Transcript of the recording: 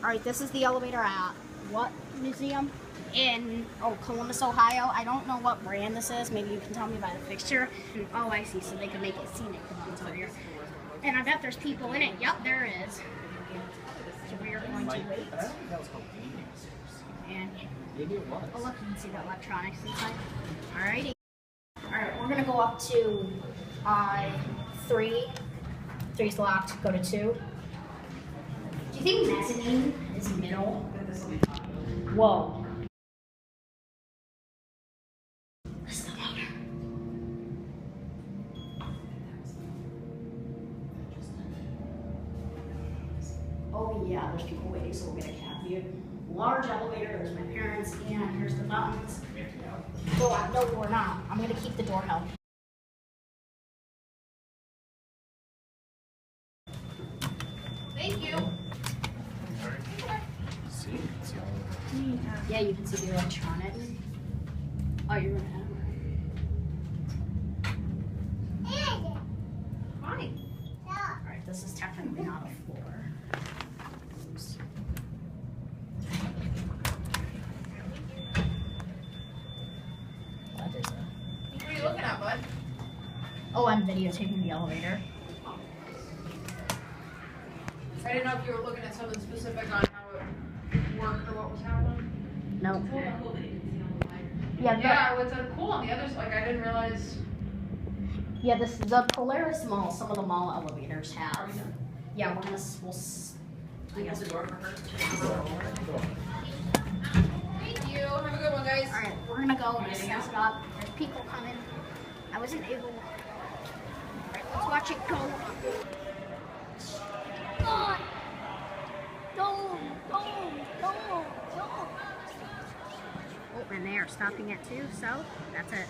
Alright, this is the elevator at what museum? In Columbus, Ohio. I don't know what brand this is. Maybe you can tell me by the fixture. Oh, I see. So they can make it scenic it's over here. And I bet there's people in it. Yep, there is. So we are going to wait. And oh look, you can see the electronics inside. Alrighty. Alright, we're gonna go up to 3. 3's locked. Go to 2. Do you think mezzanine is middle? Whoa. This is the motor. Oh yeah, there's people waiting, so we'll get a cab view. Large elevator, there's my parents, and here's the buttons. Oh, no, we're not. I'm gonna keep the door held. Thank you. Yeah, you can see the electronics. Oh, you're gonna have Hi. Alright, this is technically not a floor. Oops. What is it? What are you looking at, bud? Oh, I'm videotaping the elevator. I didn't know if you were looking at something specific on how it worked or what was happening. Nope. Yeah, what's cool on the other side? Like, I didn't realize. Yeah, the Polaris Mall, some of the mall elevators have. Yeah, I guess the door for her. Thank you. Have a good one, guys. Alright, we're gonna go discuss it up. There's people coming. I wasn't able. Alright, let's watch it go. God! Don't! Oh, and they are stopping at 2, so that's it.